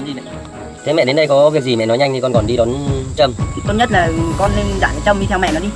gì đấy. Thế mẹ đến đây có việc gì mẹ nói nhanh đi, con còn đi đón Trâm. Tốt nhất là con nên dặn Trâm đi theo mẹ nó đi.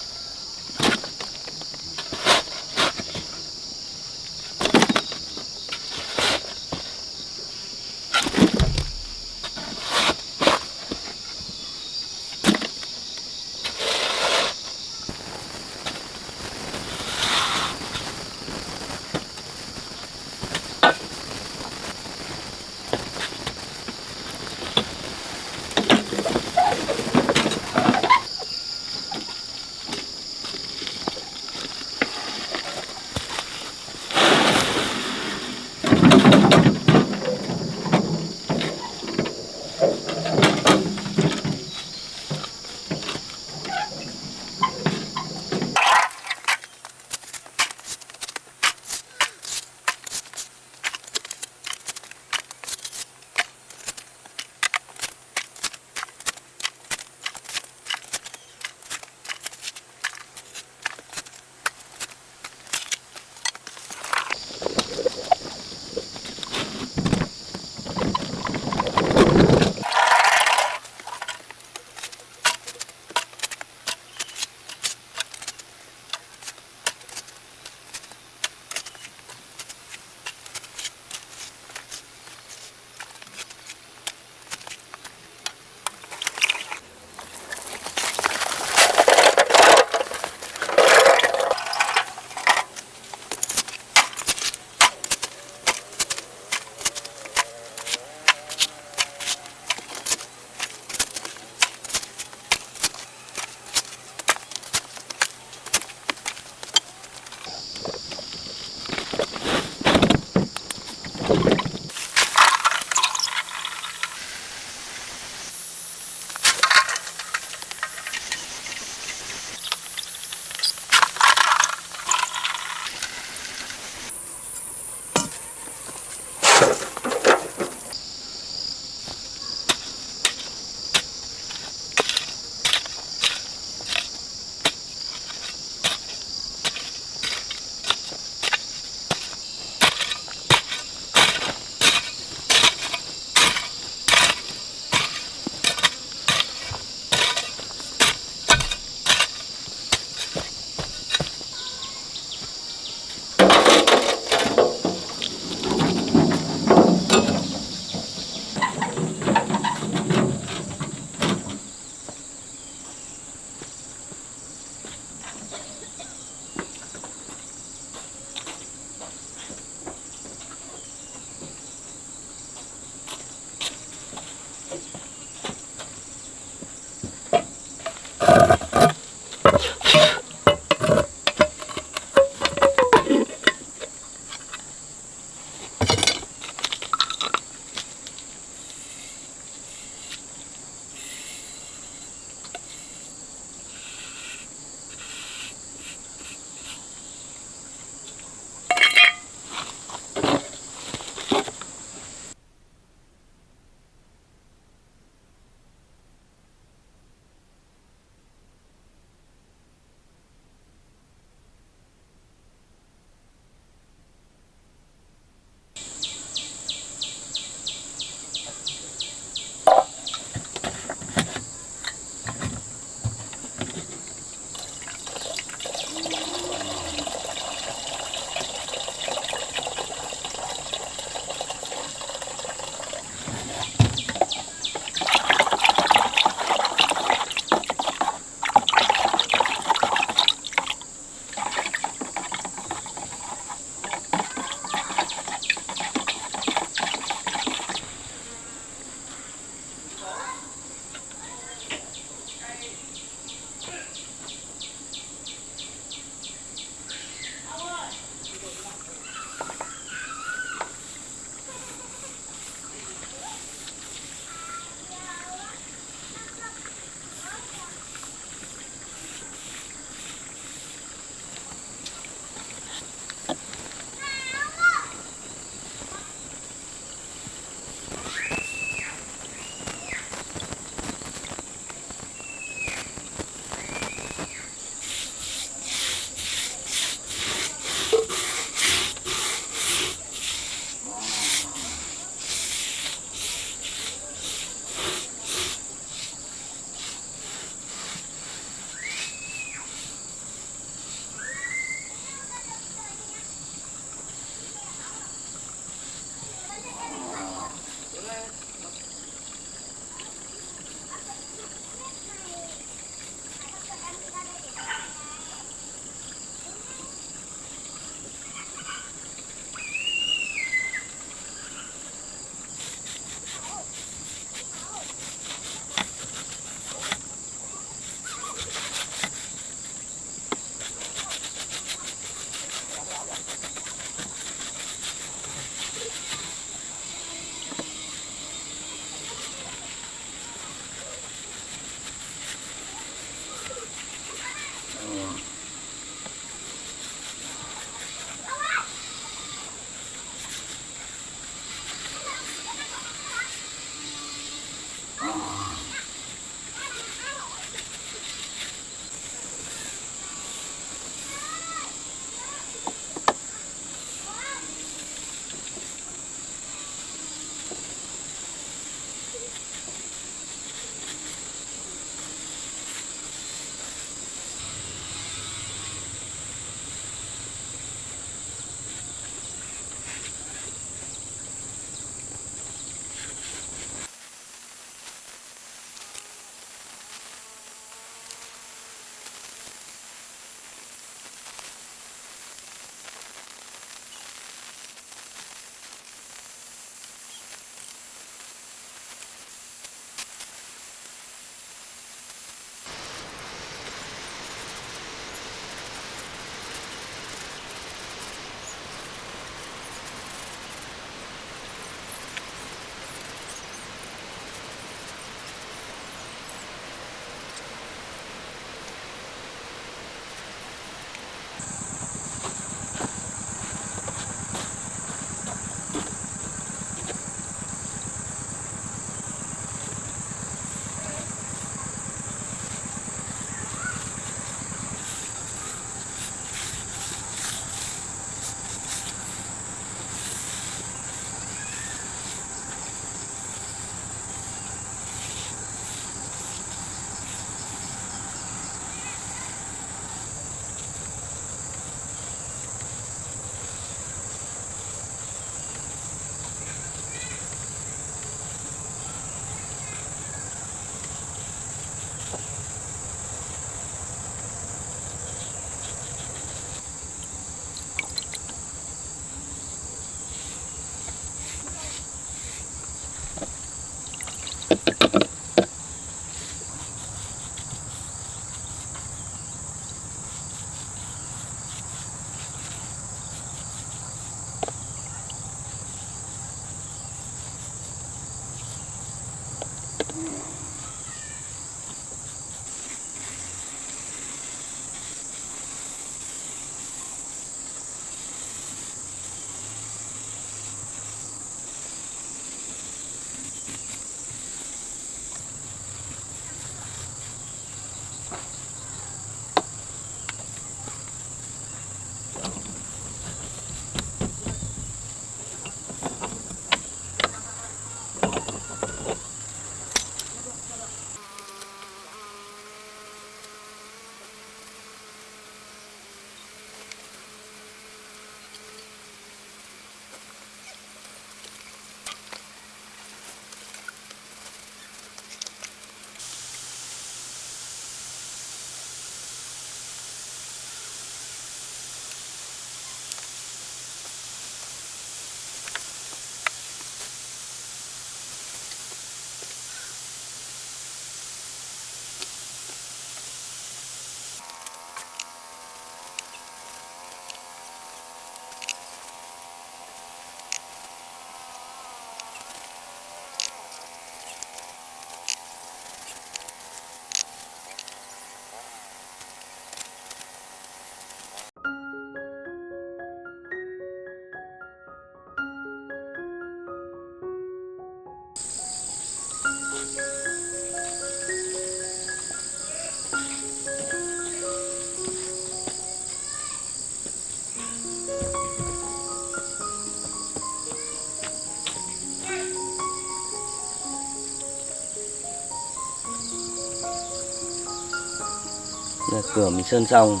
Giờ cửa mình sơn xong,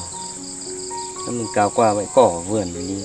mình cào qua bãi cỏ ở vườn để đi.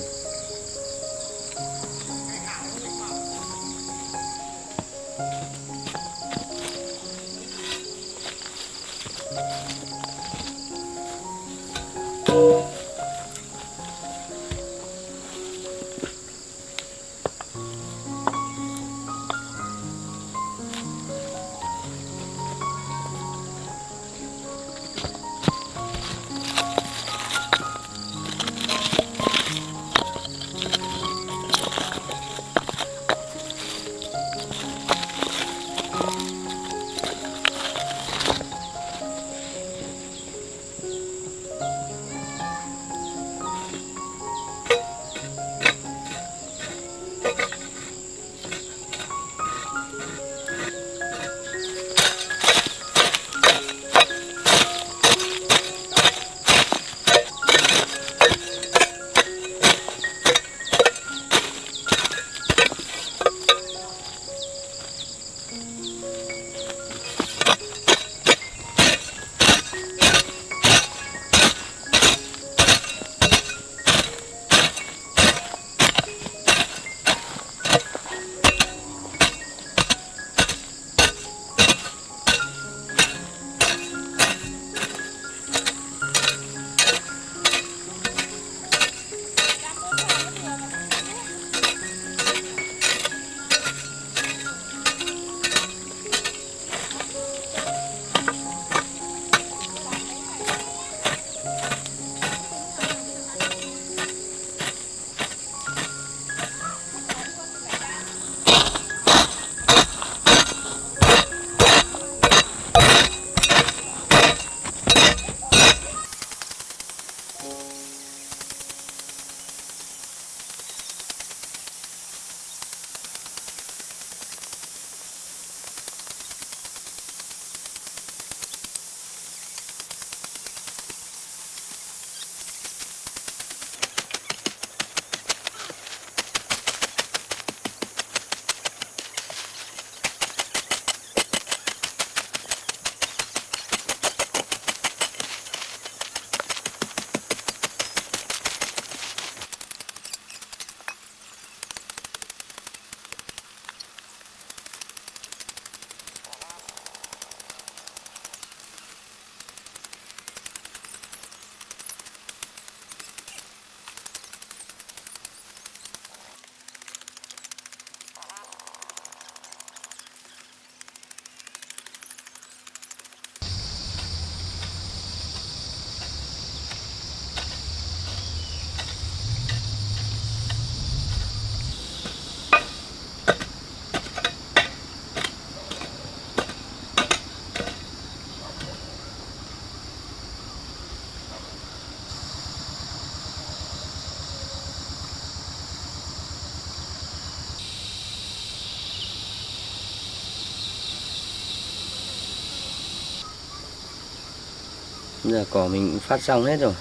Giờ cỏ mình cũng phát xong hết rồi.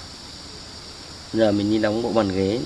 Giờ mình đi đóng bộ bàn ghế.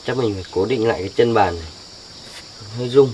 Chắc mình phải cố định lại cái chân bàn này, hơi rung.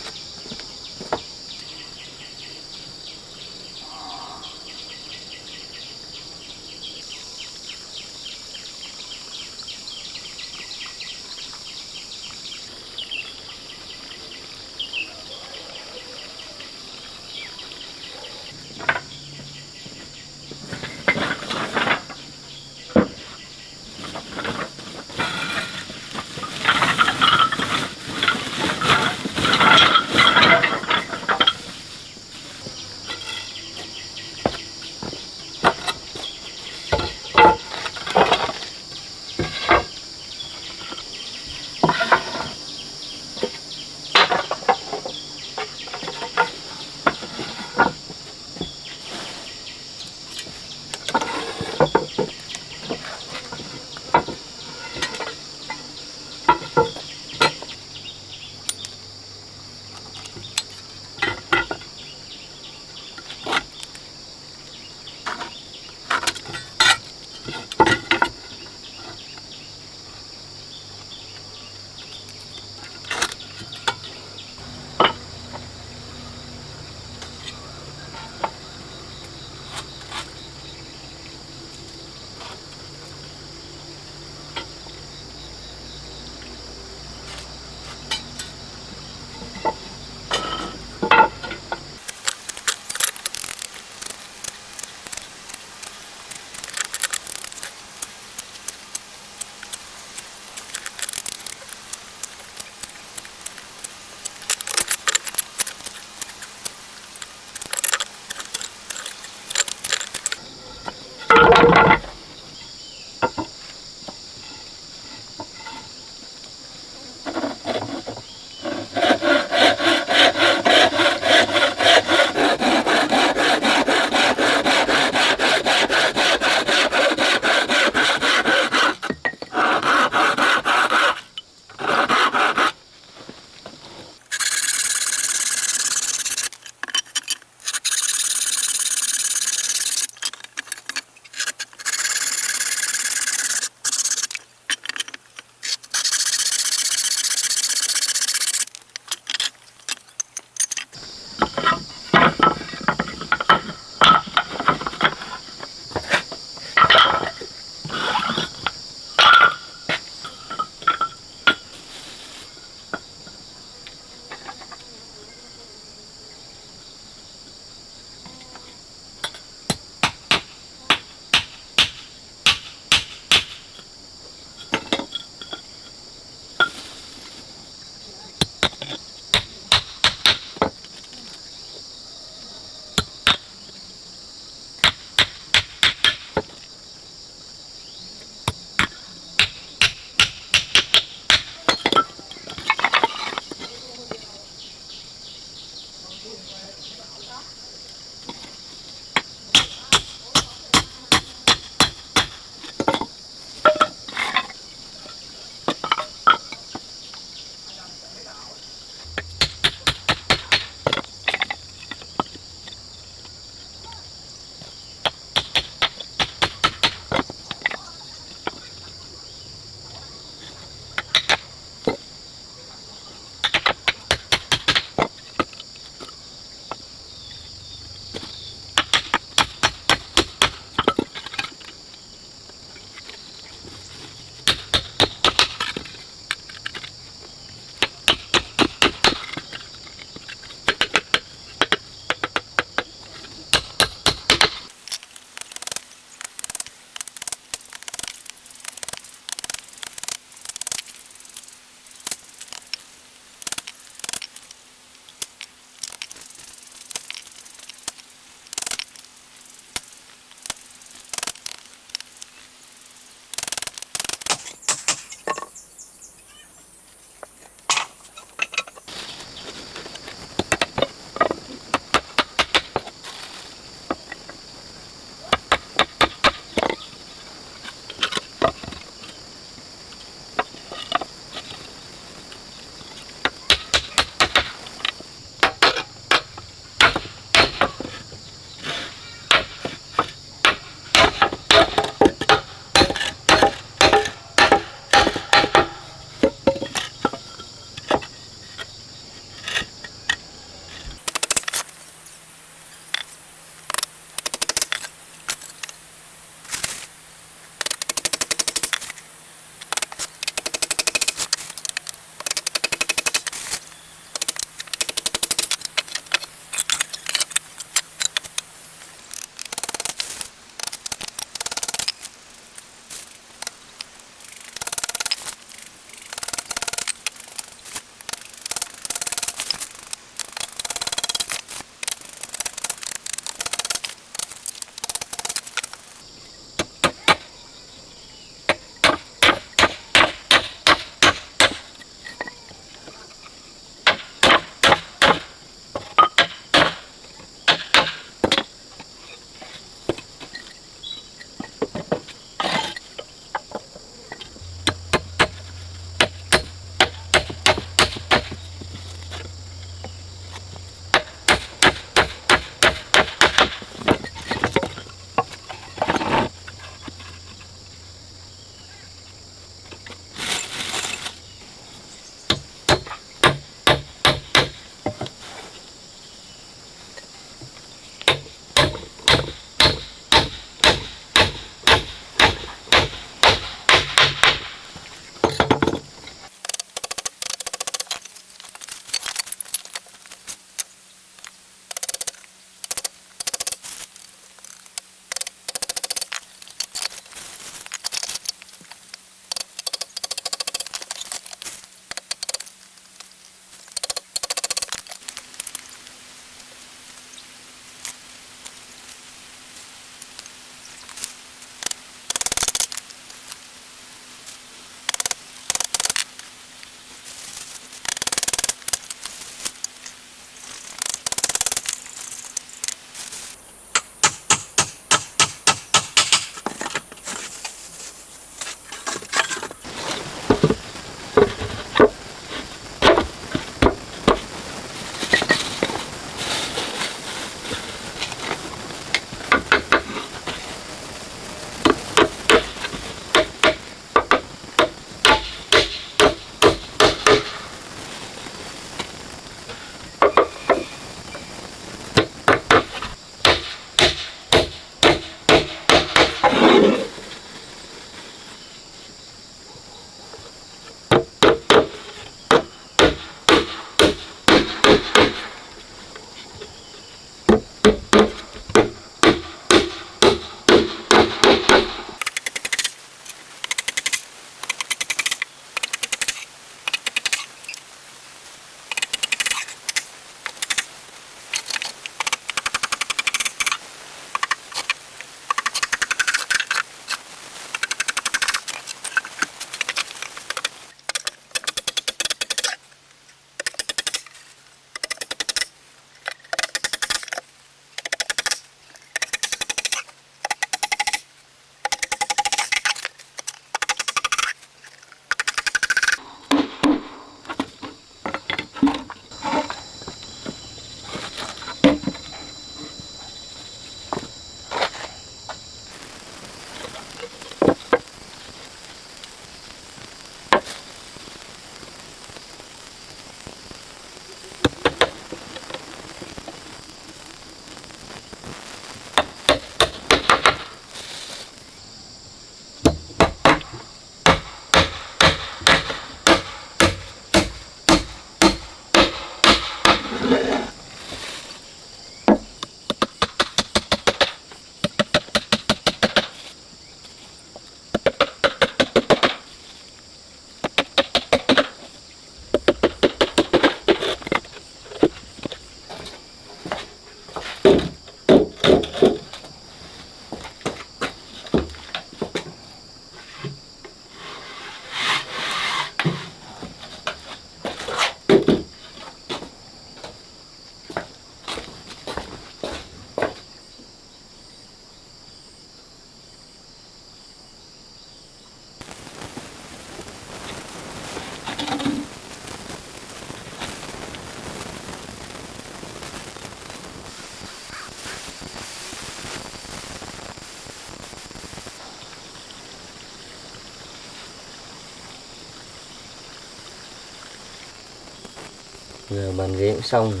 Giờ bàn ghế cũng xong rồi.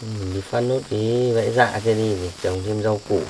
Mình đi phát nốt cái vẽ dạ kia đi để trồng thêm rau củ.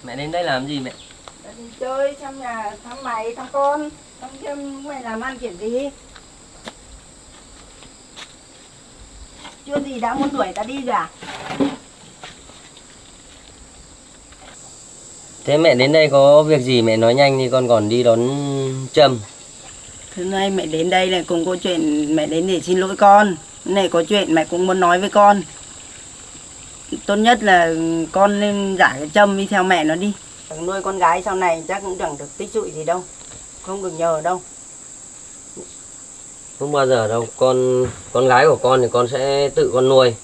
Mẹ đến đây làm gì mẹ? Ta đi chơi trong nhà thăm mày thăm con. Không xem mày làm ăn kiểu gì. Chưa gì đã muốn đuổi ta đi rồi à? Thế mẹ đến đây có việc gì mẹ nói nhanh đi, con còn đi đón Trâm. Thứ nay mẹ đến đây này cũng có chuyện, mẹ đến để xin lỗi con. Này có chuyện mẹ cũng muốn nói với con. Tốt nhất là con nên giải cái Trâm đi theo mẹ nó đi. Nuôi con gái sau này chắc cũng chẳng được tích tụy gì đâu. Không được nhờ đâu. Không bao giờ đâu, con gái của con thì con sẽ tự con nuôi.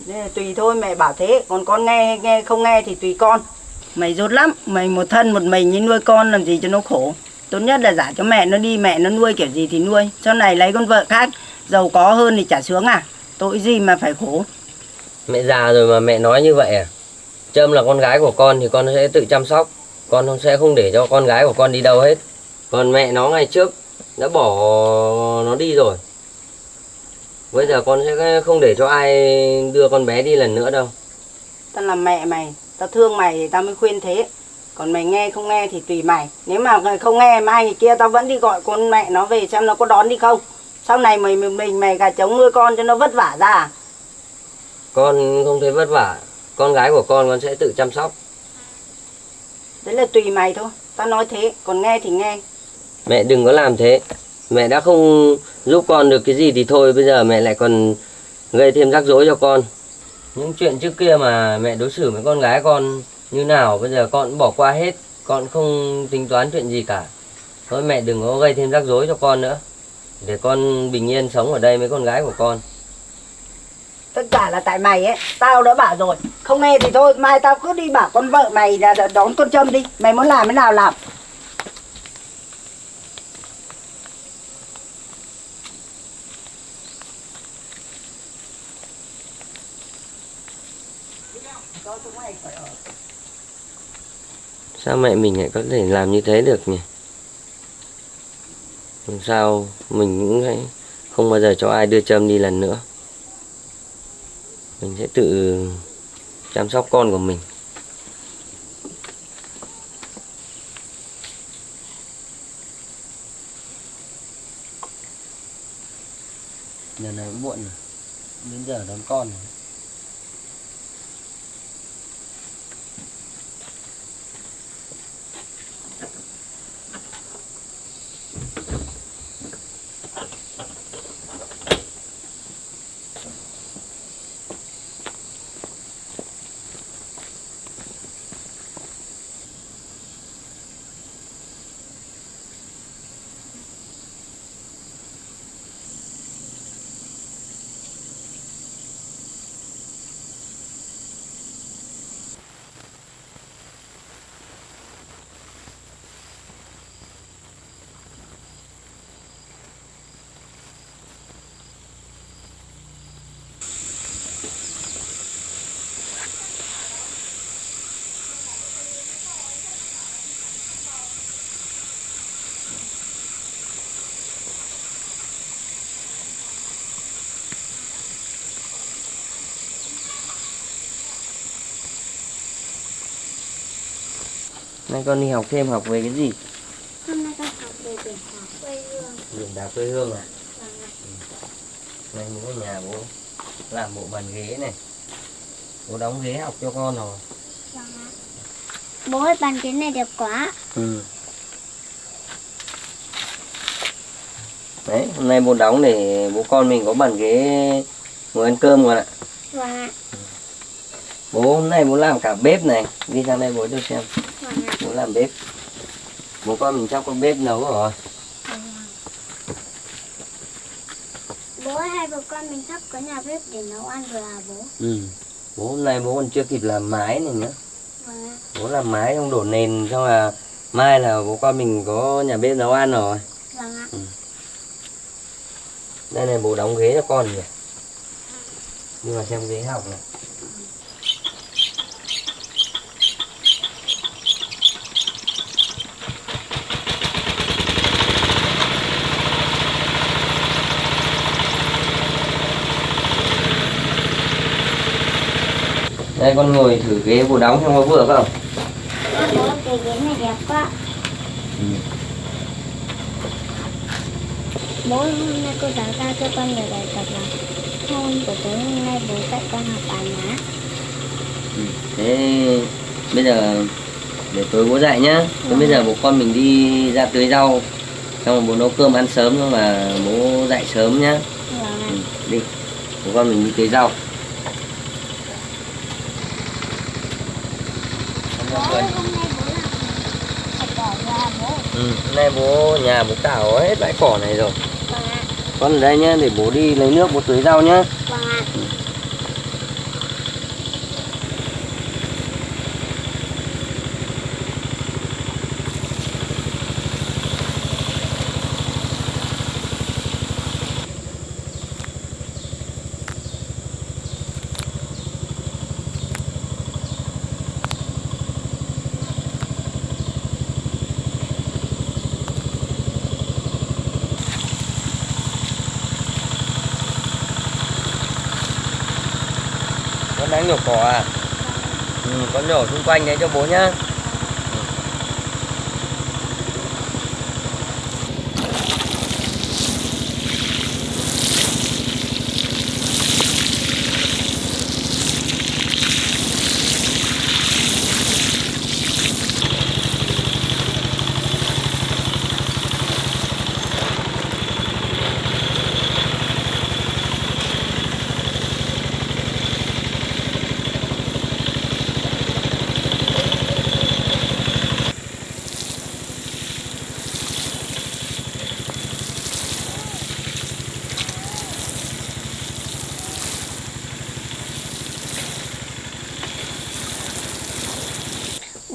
Nên là tùy thôi, mẹ bảo thế. Còn con nghe hay nghe không nghe thì tùy con. Mày dốt lắm, mày một thân một mình như nuôi con làm gì cho nó khổ. Tốt nhất là giả cho mẹ nó đi, mẹ nó nuôi kiểu gì thì nuôi. Sau này lấy con vợ khác giàu có hơn thì chả sướng à? Tội gì mà phải khổ. Mẹ già rồi mà mẹ nói như vậy à? Trâm là con gái của con thì con sẽ tự chăm sóc. Con sẽ không để cho con gái của con đi đâu hết. Còn mẹ nó ngày trước đã bỏ nó đi rồi. Bây giờ con sẽ không để cho ai đưa con bé đi lần nữa đâu. Tao là mẹ mày, tao thương mày thì tao mới khuyên thế. Còn mày nghe không nghe thì tùy mày. Nếu mà mày không nghe mai thì kia tao vẫn đi gọi con mẹ nó về xem nó có đón đi không. Sau này mày gà trống nuôi con cho nó vất vả ra à? Con không thấy vất vả. Con gái của con sẽ tự chăm sóc. Đấy là tùy mày thôi. Tao nói thế, còn nghe thì nghe. Mẹ đừng có làm thế. Mẹ đã không giúp con được cái gì thì thôi. Bây giờ mẹ lại còn gây thêm rắc rối cho con. Những chuyện trước kia mà mẹ đối xử với con gái con như nào, bây giờ con cũng bỏ qua hết. Con không tính toán chuyện gì cả. Thôi mẹ đừng có gây thêm rắc rối cho con nữa. Để con bình yên sống ở đây với con gái của con. Tất cả là tại mày ấy. Tao đã bảo rồi. Không nghe thì thôi. Mai tao cứ đi bảo con vợ mày là đón con Trâm đi. Mày muốn làm thế nào làm. Sao mẹ mình lại có thể làm như thế được nhỉ? Sao mình cũng không bao giờ cho ai đưa Trâm đi lần nữa. Mình sẽ tự chăm sóc con của mình. Giờ này cũng muộn rồi. Đến giờ đón con rồi. Nay con đi học thêm, học về cái gì? Hôm nay con học về biển đảo quê hương. Biển đảo quê hương à? Vâng ạ. Nay bố ở nhà bố làm bộ bàn ghế này. Bố đóng ghế học cho con rồi. Vâng ạ. Bố ơi, bàn ghế này đẹp quá. Đấy, hôm nay bố đóng để bố con mình có bàn ghế ngồi ăn cơm con ạ. Vâng ạ. Bố hôm nay bố làm cả bếp này. Đi sang đây bố cho xem. Vâng ạ. Bố làm bếp. Bố con mình chắc có bếp nấu rồi. Vâng ạ. Bố ơi, hai bố con mình sắp có nhà bếp để nấu ăn rồi à bố? Bố hôm nay bố còn chưa kịp làm mái này nữa. Vâng ạ. Bố làm mái xong đổ nền xong là mai là bố con mình có nhà bếp nấu ăn rồi. Vâng ạ. Đây này bố đóng ghế cho con nhỉ. Nhưng mà xem ghế học này. Đây con ngồi thử ghế bố đóng xem có vừa không? Bố cái ghế này đẹp quá. Ừ. Bố hôm nay cô giáo giao cho con nhiều bài tập lắm. Hôm buổi tối hôm nay bố dạy con học bài nhá. Ừ. Thế bây giờ để tối bố dạy nhá. Thế bây giờ bố con mình đi ra tưới rau, xong rồi bố nấu cơm ăn sớm, nhưng mà bố dạy sớm nhá. Vâng ạ. Ừ. Đi, bố con mình đi tưới rau. Bố ơi, hôm nay bố làm sạch cỏ ra bố. Ừ. Hôm nay bố nhà bố cào hết bãi cỏ này rồi. Vâng ạ. Con ở đây nhá, để bố đi lấy nước bố tưới rau nhá. Vâng ạ. Con đang nhổ cỏ à? Ừ, con nhổ xung quanh đấy cho bố nhá.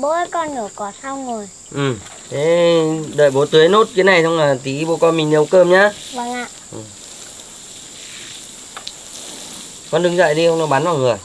Bố ơi, con nhổ cỏ xong rồi. Ừ. Thế đợi bố tưới nốt cái này xong là tí bố con mình nấu cơm nhá. Vâng ạ. Con đứng dậy đi không nó bắn vào người.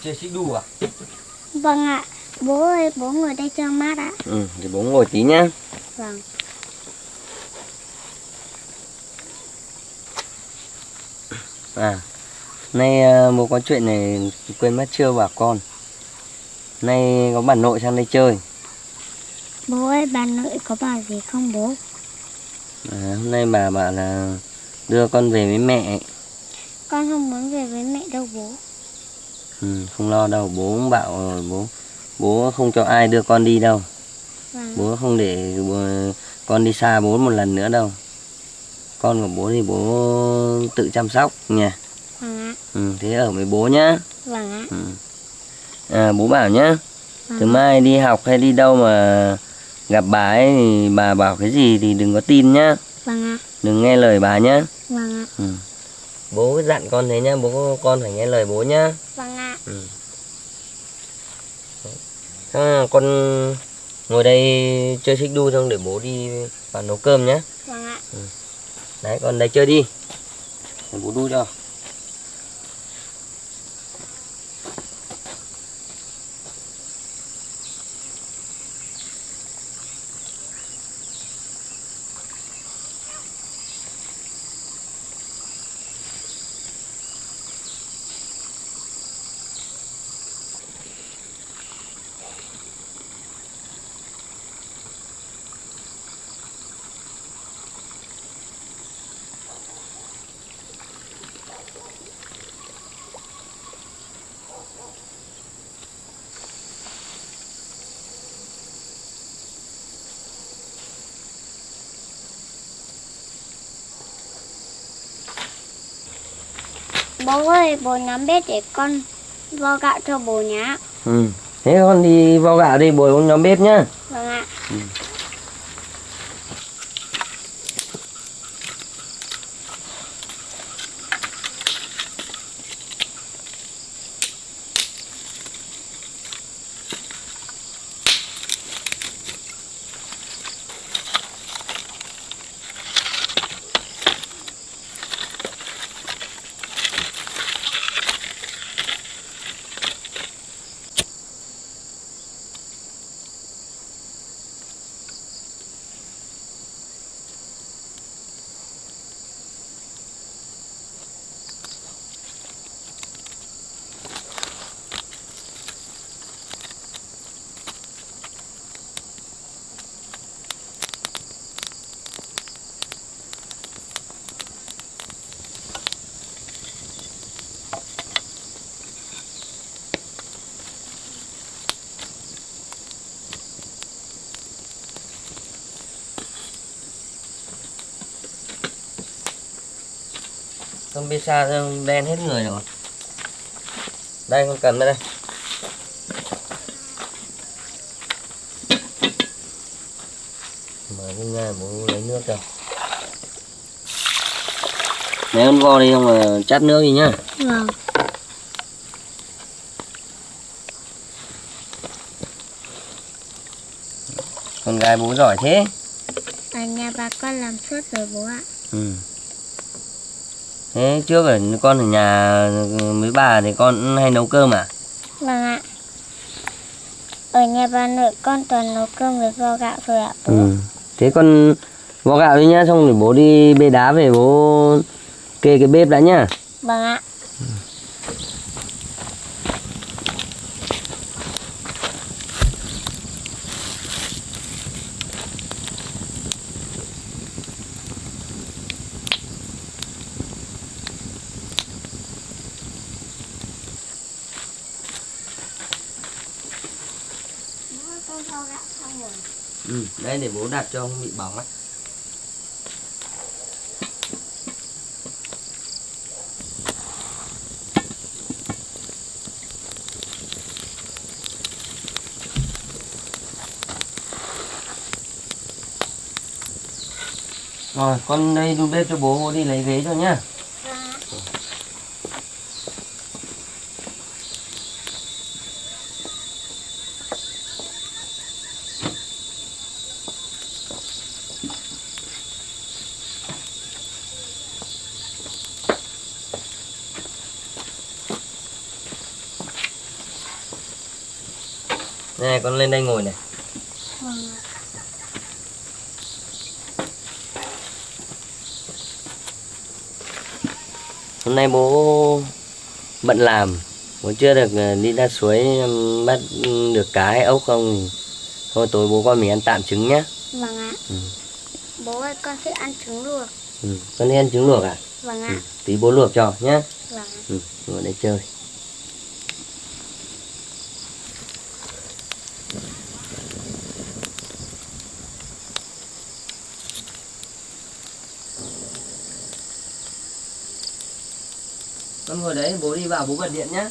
Chơi xích đu à? Vâng ạ. Bố ơi, bố ngồi đây cho mát ạ. Ừ, thì bố ngồi tí nhá. Vâng. À, nay bố có chuyện này quên mất chưa bảo con. Nay có bà nội sang đây chơi. Bố ơi, bà nội có bảo gì không bố? Hôm nay bà bảo là đưa con về với mẹ. Con không muốn về với mẹ đâu bố. Ừ, không lo đâu, bố cũng bảo rồi, bố không cho ai đưa con đi đâu. Vâng. Bố không để con đi xa bố một lần nữa đâu. Con của bố thì bố tự chăm sóc nha. Vâng ạ. Ừ, thế ở với bố nhá. Vâng ạ. Ừ. Bố bảo nhá, Vâng. từ mai đi học hay đi đâu mà gặp bà ấy thì bà bảo cái gì thì đừng có tin nhá. Vâng ạ. Đừng nghe lời bà nhá. Vâng ạ. Ừ. Bố cứ dặn con thế nhá, con phải nghe lời bố nhá. Vâng ạ. Ừ. Con ngồi đây chơi xích đu xong để bố đi vào nấu cơm nhé. Vâng ạ. Đấy, con đây chơi đi. Để bố đu cho. Bố ơi, bố nhóm bếp để con vo gạo cho bố nhá. Ừ. Thế con đi vo gạo đi, bố nhóm bếp nhá. Vâng ạ. Con bê sa đen hết người rồi. Đây con cầm đây. Mở cái nhà bố lấy nước cho. Lấy con vo đi không mà chát nước đi nhá. Vâng. Con gái bố giỏi thế. Ở nhà bà con làm suốt rồi bố ạ. Ừ. Thế trước ở con ở nhà với bà thì con hay nấu cơm à? Vâng ạ. Ở nhà bà nội con toàn nấu cơm với vo gạo thôi ạ bố. Ừ. Thế con vo gạo đi nhá, xong rồi bố đi bê đá về bố kê cái bếp đã nhá. Vâng ạ. Con vo gạo xong rồi. Ừ, đây để bố đặt cho không bị bỏng á. Rồi, con đây đun bếp cho bố đi lấy ghế cho nhá. Vâng ạ. Nè, con lên đây ngồi này. Vâng ạ. Hôm nay bố bận làm, bố chưa được đi ra suối bắt được cá hay ốc không thì thôi tối bố con mình ăn tạm trứng nhá. Vâng ạ. Ừ. Bố ơi con thích ăn trứng luộc. Ừ. Con đi ăn trứng luộc à? Vâng ạ. Ừ. Tí bố luộc cho nhá. Vâng ạ. Ừ. Ngồi đây chơi. Con ngồi đấy, bố đi vào bố bật điện nhá.